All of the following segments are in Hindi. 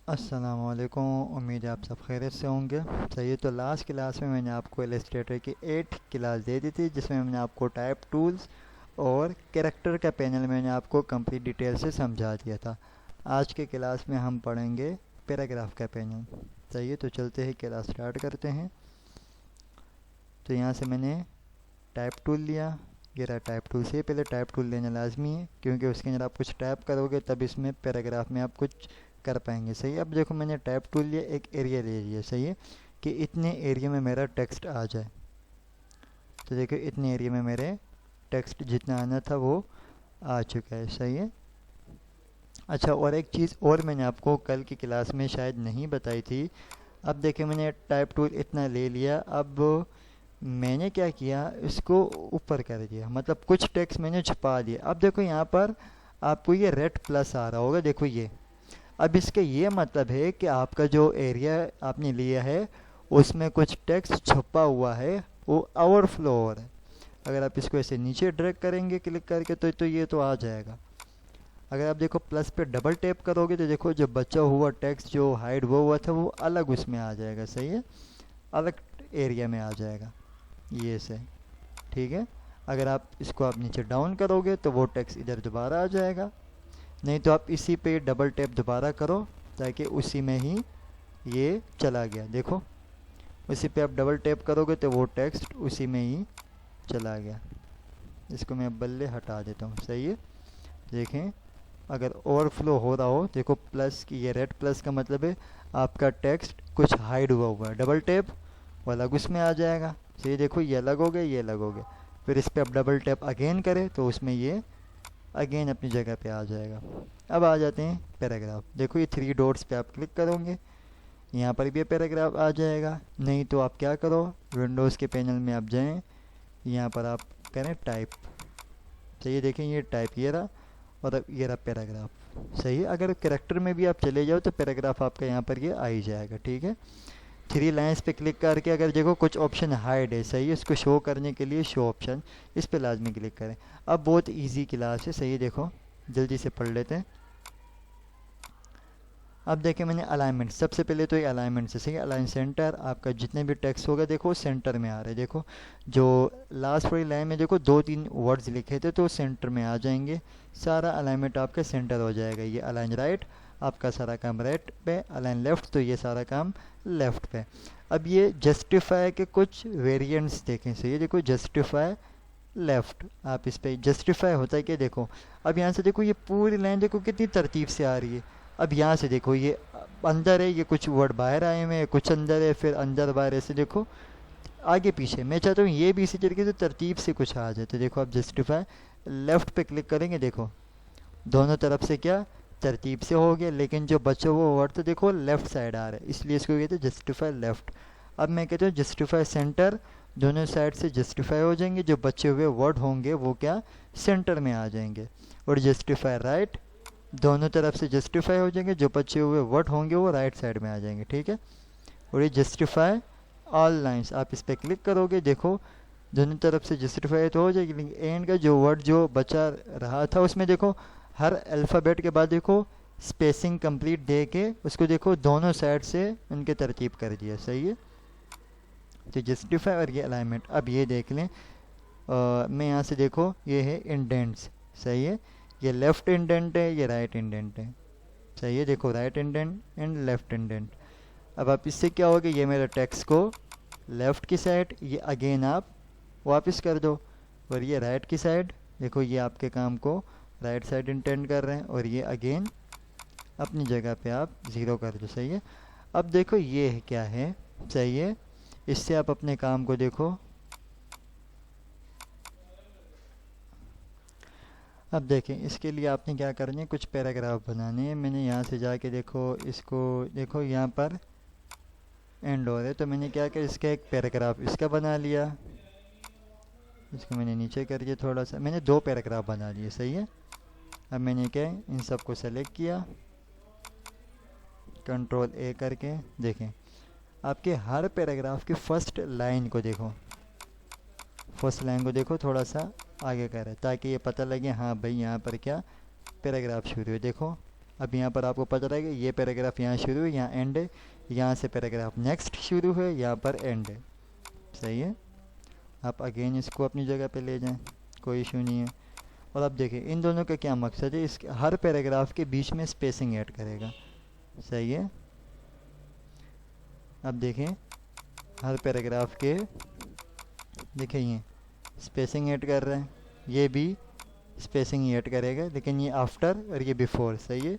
अस्सलामुअलैकुम। उम्मीद है आप सब खैरियत से होंगे। सही, तो लास्ट क्लास में मैंने आपको इलस्ट्रेटर की 8 क्लास दे दी थी, जिसमें मैंने आपको टाइप टूल्स और कैरेक्टर का पैनल मैंने आपको कंप्लीट डिटेल से समझा दिया था। आज के क्लास में हम पढ़ेंगे पैराग्राफ का पैनल। सही है, तो चलते ही क्लास स्टार्ट करते हैं। तो यहाँ से मैंने टाइप टूल लिया। ये रहा टाइप टूल। से पहले टाइप टूल लेना लाजमी है, क्योंकि उसके अंदर आप कुछ टाइप करोगे तब इसमें पैराग्राफ में आप कुछ कर पाएंगे। सही है, अब देखो मैंने टाइप टूल लिया, एक एरिया ले लिया। सही है, कि इतने एरिया में मेरा टेक्स्ट आ जाए। तो देखो इतने एरिया में मेरे टेक्स्ट जितना आना था वो आ चुका है। सही है। अच्छा, और एक चीज़ और मैंने आपको कल की क्लास में शायद नहीं बताई थी। अब देखिए मैंने टाइप टूल इतना ले लिया। अब मैंने क्या किया, इसको ऊपर कर दिया, मतलब कुछ टेक्स्ट मैंने छुपा दिया। अब देखो यहाँ पर आपको ये रेड प्लस आ रहा होगा, देखो ये। अब इसका ये मतलब है कि आपका जो एरिया आपने लिया है उसमें कुछ टेक्स्ट छुपा हुआ है, वो ओवरफ्लो हो रहा है। अगर आप इसको ऐसे नीचे ड्रैग करेंगे क्लिक करके तो ये तो आ जाएगा। अगर आप देखो प्लस पे डबल टैप करोगे तो देखो जो बचा हुआ टेक्स्ट जो हाइड हुआ था वो अलग उसमें आ जाएगा। सही है, अलग एरिया में आ जाएगा ये से। ठीक है, अगर आप इसको आप नीचे डाउन करोगे तो वो टेक्स्ट इधर दोबारा आ जाएगा। नहीं तो आप इसी पे डबल टैप दोबारा करो, ताकि उसी में ही ये चला गया। देखो उसी पे आप डबल टैप करोगे तो वो टेक्स्ट उसी में ही चला गया। इसको मैं बल्ले हटा देता हूँ। सही है, देखें अगर ओवरफ्लो हो रहा हो, देखो प्लस की ये रेड प्लस का मतलब है आपका टेक्स्ट कुछ हाइड हुआ हुआ है। डबल टैप वो अलग उसमें आ जाएगा। सही, देखो ये अलग हो गया, ये अलग हो गया। फिर इस पर आप डबल टैप अगेन करें तो उसमें ये अगेन अपनी जगह पे आ जाएगा। अब आ जाते हैं पैराग्राफ। देखो ये थ्री डॉट्स पे आप क्लिक करोगे, यहाँ पर भी पैराग्राफ आ जाएगा। नहीं तो आप क्या करो, विंडोज़ के पैनल में आप जाएं, यहाँ पर आप करें टाइप। सही है, देखें ये टाइप ये रहा, और अब ये रहा पैराग्राफ। सही है, अगर कैरेक्टर में भी आप चले जाओ तो पैराग्राफ आपका यहाँ पर ये आ ही जाएगा। ठीक है, थ्री लाइन्स पे क्लिक करके अगर देखो कुछ ऑप्शन हाइड है। सही है, इसको शो करने के लिए शो ऑप्शन, इस पे लाजमी क्लिक करें। अब बहुत इजी क्लास है। सही है, देखो जल्दी से पढ़ लेते हैं। अब देखें मैंने अलाइनमेंट, सबसे पहले तो ये अलाइनमेंट से। सही है, अलाइन सेंटर, आपका जितने भी टेक्स्ट होगा देखो सेंटर में आ रहे हैं। देखो जो लास्ट वाली लाइन में देखो दो तीन वर्ड्स लिखे थे तो सेंटर में आ जाएंगे। सारा अलाइनमेंट आपका सेंटर हो जाएगा। ये अलाइन राइट, आपका सारा काम राइट पे। अलाइन लेफ्ट, तो ये सारा काम लेफ्ट पे। अब ये जस्टिफाई के कुछ वेरिएंट्स देखें। सही है, देखो जस्टिफाई लेफ्ट, आप इस पे जस्टिफाई होता है कि देखो अब यहाँ से देखो ये पूरी लाइन देखो कितनी तरतीब से आ रही है। अब यहाँ से देखो ये अंदर है, ये कुछ वर्ड बाहर आए हुए हैं, कुछ अंदर है, फिर अंदर बाहर, ऐसे देखो आगे पीछे। मैं चाहता हूँ ये भी इसी तरीके से तरतीब से कुछ आ जाए। तो देखो आप जस्टिफाई लेफ्ट पे क्लिक करेंगे, देखो दोनों तरफ से क्या तरतीब से हो गया, लेकिन जो बचा हुआ वर्ड तो देखो लेफ्ट साइड आ रहा है, इसलिए इसको कहते हैं जस्टिफाई लेफ्ट। अब मैं कहता हूँ जस्टिफाई सेंटर, दोनों साइड से जस्टिफाई हो जाएंगे, जो बचे हुए वर्ड होंगे वो क्या सेंटर में आ जाएंगे। और जस्टिफाई राइट, दोनों तरफ से जस्टिफाई हो जाएंगे, जो बचे हुए वर्ड होंगे वो राइट साइड में आ जाएंगे। ठीक है, और ये जस्टिफाई ऑल लाइन्स, आप इस पर क्लिक करोगे, देखो दोनों तरफ से जस्टिफाई तो हो जाएगी, लेकिन एंड का जो वर्ड जो बचा रहा था उसमें देखो हर अल्फ़ाबेट के बाद देखो स्पेसिंग कंप्लीट दे के उसको देखो दोनों साइड से उनके तरतीब कर दिया। सही है, तो जस्टिफाई और ये अलाइनमेंट। अब ये देख लें, मैं यहाँ से देखो ये है इंडेंट्स। सही है, ये लेफ्ट इंडेंट है, ये राइट इंडेंट है। सही है, देखो right indent and left indent. अब आप इससे क्या होगा, ये मेरा टेक्स्ट को लेफ्ट की साइड ये अगेन आप वापस कर दो, और ये राइट की साइड देखो ये आपके काम को राइट साइड इंटेंड कर रहे हैं, और ये अगेन अपनी जगह पे आप ज़ीरो कर दो। सही है, अब देखो ये है क्या है। सही है, इससे आप अपने काम को देखो। अब देखें इसके लिए आपने क्या करना है, कुछ पैराग्राफ बनाने हैं। मैंने यहाँ से जाके देखो इसको, देखो यहाँ पर एंड हो रहा है, तो मैंने क्या किया इसका एक पैराग्राफ इसका बना लिया। इसको मैंने नीचे कर दिया थोड़ा सा, मैंने दो पैराग्राफ बना लिए। सही है, अब मैंने क्या इन सबको सेलेक्ट किया, कंट्रोल ए करके। देखें आपके हर पैराग्राफ की फर्स्ट लाइन को देखो, फर्स्ट लाइन को देखो थोड़ा सा आगे करें, ताकि ये पता लगे हाँ भाई यहाँ पर क्या पैराग्राफ शुरू है। देखो अब यहाँ पर आपको पता रहेगा ये पैराग्राफ यहाँ शुरू है, यहाँ एंड है, यहाँ से पैराग्राफ नेक्स्ट शुरू है, यहाँ पर एंड है। सही है। आप अगेन इसको अपनी जगह पे ले जाएं, कोई इशू नहीं है। और अब देखिए इन दोनों का क्या मकसद है, इसके हर पैराग्राफ के बीच में स्पेसिंग ऐड करेगा। सही है। अब देखें हर पैराग्राफ के, देखिए ये स्पेसिंग ऐड कर रहे हैं, ये भी स्पेसिंग ऐड करेगा, लेकिन ये आफ्टर और ये बिफोर। सही है।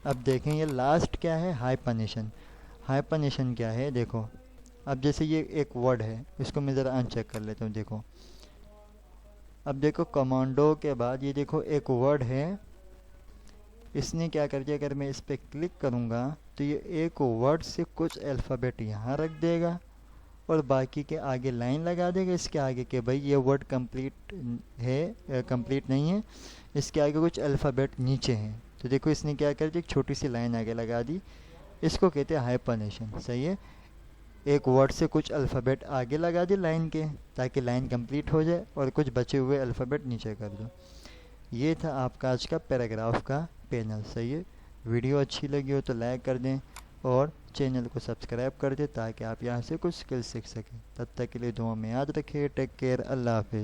अब देखें ये लास्ट क्या है, हाइपरनेशन। हाइपरनेशन क्या है, देखो अब जैसे ये एक वर्ड है, इसको मैं ज़रा अनचेक कर लेता हूँ। देखो अब देखो कमांडो के बाद ये देखो एक वर्ड है, इसने क्या कर दिया, अगर मैं इस पर क्लिक करूँगा तो ये एक वर्ड से कुछ अल्फ़ाबेट यहाँ रख देगा और बाकी के आगे लाइन लगा देगा इसके आगे के भाई ये वर्ड कंप्लीट है, कंप्लीट नहीं है, इसके आगे कुछ अल्फ़ाबेट नीचे हैं। तो देखो इसने क्या कर दिया, एक छोटी सी लाइन आगे लगा दी, इसको कहते हैं हाइपरनेशन। सही है। एक वर्ड से कुछ अल्फ़ाबेट आगे लगा दी लाइन के, ताकि लाइन कंप्लीट हो जाए और कुछ बचे हुए अल्फ़ाबेट नीचे कर दो। ये था आपका आज का पैराग्राफ का पैनल। सही है। वीडियो अच्छी लगी हो तो लाइक कर दें और चैनल को सब्सक्राइब कर दें ताकि आप यहाँ से कुछ स्किल्स सीख सकें। तब तक के लिए दुआ में याद रखिए। Take care. अल्लाह हाफिज़।